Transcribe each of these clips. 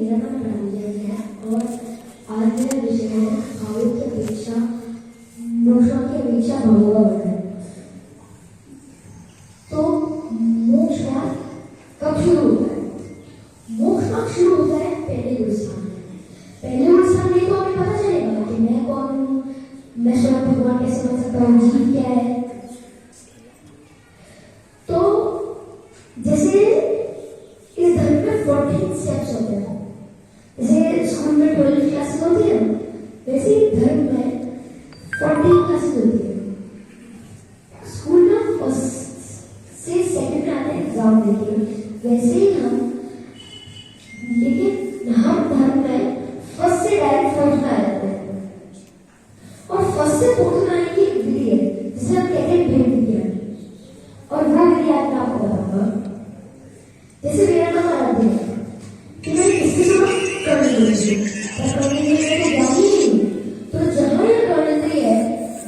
मेरा नाम रंजन है और आज मेरा विषय है भावों की अपेक्षा मोक्षों की अपेक्षा भावों का वर्णन। तो मोक्ष मार्ग कब शुरू होता है? मोक्ष मार्ग शुरू होता है पहले गुरु स्थान में। पहले गुरु स्थान में तो हमें पता चलेगा कि मैं कौन हूँ, मैं स्वयं भगवान कैसे बन सकता हूँ, जीव क्या है। तो जैसे इस धर्म में 14 स्टेप्स होते हैं, जैसे स्कूल में 12 क्लासेस होती है, वैसे ही धर्म में 14 क्लासेस होती है। स्कूल में फर्स्ट से सेकंड में आते हैं एग्जाम देते हैं, वैसे ही लेकिन हम धर्म में फर्स्ट से डायरेक्ट फोर्थ में आ जाते हैं। और फर्स्ट से फोर्थ में आने की एक विधि है जिसे हम कहते हैं भेद विज्ञान, और वो विधि आज मैं आपको बताऊंगा। जैसे मेरा नाम आराध्य है कि मैं किसी को कर्णेंद्रिय तो जहां यह कर्णेंद्रिय है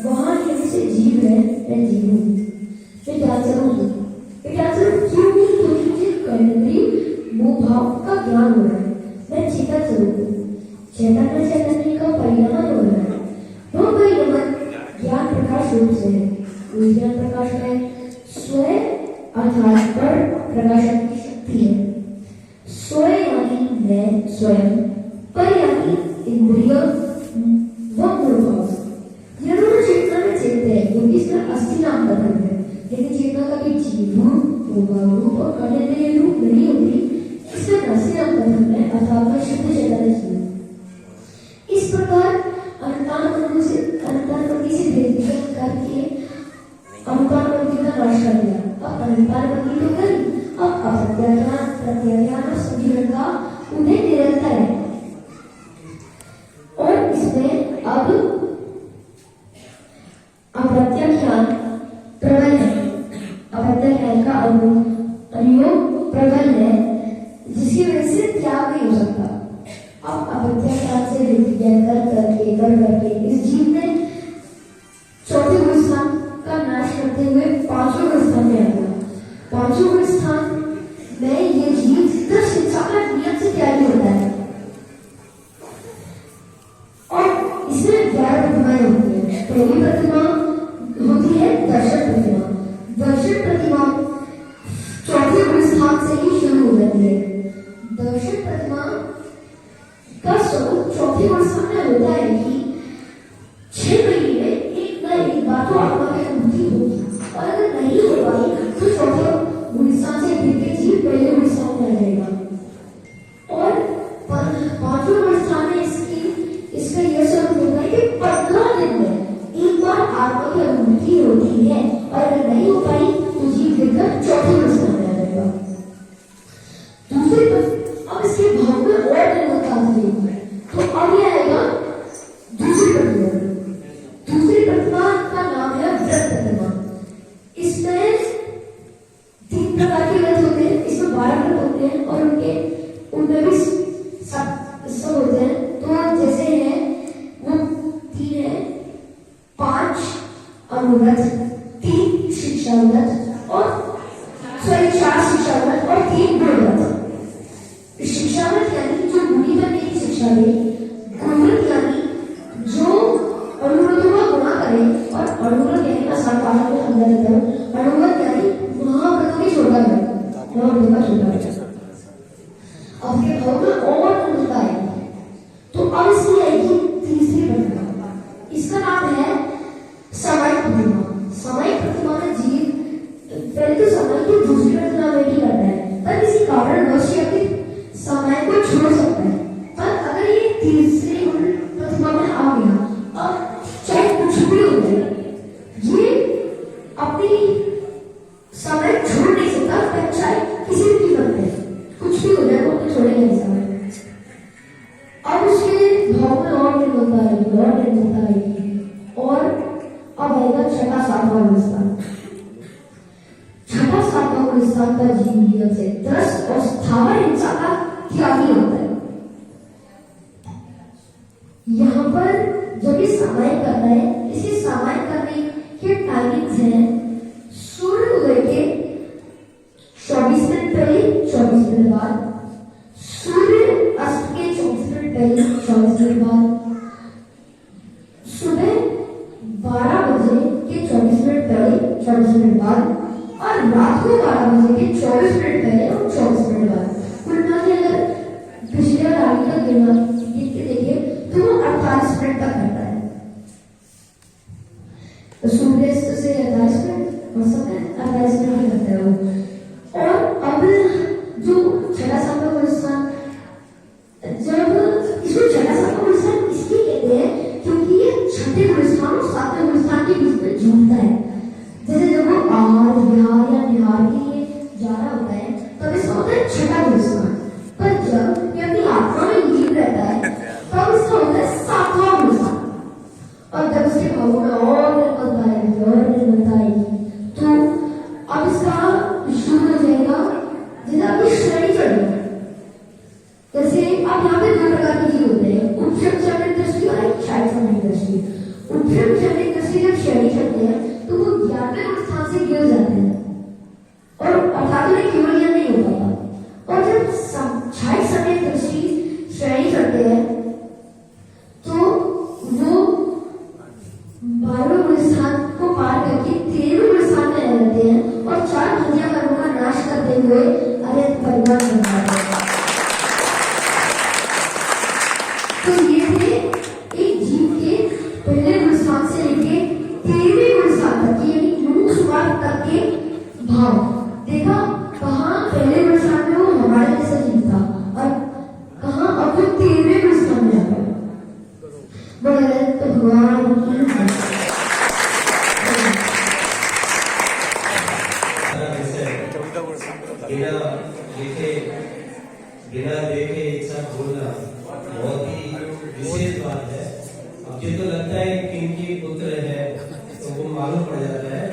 वहां यदि से जीव है, मैं जीव हूं, मैं डांसर हूं। क्यों नहीं? क्योंकि मुझे कर्णेंद्रिय मोह भाव का ज्ञान हो रहा है। मैं चेतन स्वरूप हूं, चैतन्य चैतन्य का परिणाम हो रहा है। वो परिणाम ज्ञान प्रकाश रूप से है। उस ज्ञान प्रकाश में स्वयं अर्थात पर प्रकाशन की शक्ति है। स्वयं यानी मैं स्वयं, पर यानी इंद्रिय व मूलभाव, ये दोनों चेतना में चलते हैं क्योंकि इसमें अस्थि नाम का धर्म है। लेकिन चेतना का भी जीव रूप और कर्णेंद्रिय रूप नहीं होती, इसमें अस्थि नाम का धर्म है अर्थात शुद्ध चैतन्य। इस प्रकार अंतानुगति से भेद करके अंतानुगति का नाश कर दिया। अब अंतानुगति तो करी, अब प्रत्याज्ञान और संजीवन का उन्हें निरंतर है। और इसमें अब अप्रत्याज्ञान प्रबल है, अप्रत्याज्ञान का अनुयोग प्रबल है, जिसकी वजह से त्याग नहीं हो सकता। अब अप्रत्याज्ञान से विज्ञान करके इस जीव ने चौथे गुरु स्थान का नाश करते हुए पांचवें गुरु स्थान में आ गया। पांचवें गुरु स्थान में ये जीव दस शिक्षा का नियम से त्यागी होता है और इसमें 11 प्रतिमाएं होती है। पहली प्रतिमा होती है दर्शन प्रतिमा। दर्शन प्रतिमा चौथे गुरु स्थान से ही शुरू हो जाती है। दर्शन प्रतिमा का स्वरूप चौथे गुरु स्थान में होता है कि 6 महीने में एक न एक बार तो आत्मा की अनुभूति होगी, और अगर नहीं हो पाई तो चौथे गुरु स्थान से गिर के जीव पहले गुरु स्थान में आ जाएगा। और पांचवें गुरु स्थान में इसका यह स्वरूप होता है कि 15 दिन में एक बार आत्मा की अनुभूति होती है, और अगर नहीं हो पाई तो जीव गिरकर चौथे गुरु स्थान में आ जाएगा। दूसरी अब इसके भाव में और निर्भरता आती है, तो अब यह आएगा दूसरी प्रतिमा। दूसरी प्रतिमा का नाम है व्रत प्रतिमा। इसमें 3 प्रकार के व्रत होते हैं, इसमें 12 व्रत होते हैं और उनमें भी सब होते हैं। तो जैसे है वो 3 है, 5 अनुव्रत, 3 शिक्षा व्रत और 4 शिक्षा व्रत और 3 गुणव्रत। शिक्षा व्रत यानी जो गुणी बनने की शिक्षा दे, गुणव्रत यानी जो अनुव्रतों का गुणा करे, और अनुव्रत यानी आसान भाषा में समझा जाता है, अनुव्रत यानी महाव्रतों की छोटा है, महाव्रतों का छोटा है। अब के भाव में और अनुव्रत आएगी, तो अब इसकी आएगी तीसरी प्रतिमा। इसका नाम है समय प्रतिमा। समय प्रतिमा में जीव पहले तो समय की दूसरी प्रतिमा में भी करता है, पर किसी कारणवश या फिर समय को छोड़ सकता है। पर अगर ये तीसरी प्रतिमा में आ गया, अब चाहे कुछ भी हो जाए, ये अपनी समय छोड़ नहीं सकता, चाहे किसी भी कीमत पे कुछ भी हो जाए वो अपने छोड़ेगा नहीं समय। अब उसके भाव में और निर्भरता आएगी, और अब आएगा छठा सातवां गुरु स्थान। छठा सातवां गुरु स्थान का जीव से 10 और स्थावर हिंसा का त्यागी होता है। यहाँ पर जब ये सामायिक करना है, इसे सामायिक करने के टाइमिंग्स हैं सूर्योदय के 24 मिनट पहले, 24 मिनट बाद, सूर्य अस्त पहले 24 मिनट बाद, सुबह 12 बजे के 24 मिनट पहले 24 मिनट बाद, और रात को 12 बजे के 24 मिनट पहले और 24 मिनट बाद। कुल मिला के अगर पिछले और आगे का गिन के देखिए तो वो 48 मिनट तक करता है। तो सूर्यास्त से 48 मिनट और समय 48 मिनट ही करता है वो। और अब जो छठा सांबा गुलिस्तान, जब इसको छठा सांबा गुलिस्तान इसलिए कहते हैं क्योंकि ये छठे गुलिस्तान और सातवें गुलिस्तान के बीच में झूमता है। जैसे जब वो आहार विहार या निहार के लिए जा रहा होता है तब इसका होता है छठा गुलिस्तान, पर जब ये अपनी आत्मा में लीन रहता है तब इसका होता है सातवां गुलिस्तान। और जब उसके भावों में और निर्मलता आएगी तो अब इसका शुरू हो जाएगा। जैसे आपकी श्रेणी चढ़ेगी, जैसे आप यहाँ पे 2 प्रकार के जीव होते हैं, उपशम चरणिक दृष्टि और एक क्षय चरणिक दृष्टि। उपशम चरणिक दृष्टि जब श्रेणी चढ़ते हैं तो वो 11वें स्थान से गिर जाते हैं और अर्थात उन्हें केवल यह नहीं हो पाता। और जब क्षय चरणिक दृष्टि श्रेणी चढ़ते हैं तो वो 12वें स्थान को पार करके 13वें स्थान में रहते हैं और 4 घटिया कर्मों का नाश करते हुए अनंत परिवार बनता है। तो ये थे एक जीव के पहले गुणस्थान से लेके 13वें गुणस्थान तक, यानी मुख सुवार तक के भाव। देखा कहाँ पहले गुणस्थान में वो हमारे जैसा जीव था और कहाँ अब वो 13वें गुणस्थान में जाता है। तो भगवान की बिना देखे एक साथ बोलना बहुत ही विशेष बात है। अब ये तो लगता है कि इनकी पुत्र है तो वो मालूम पड़ जाता है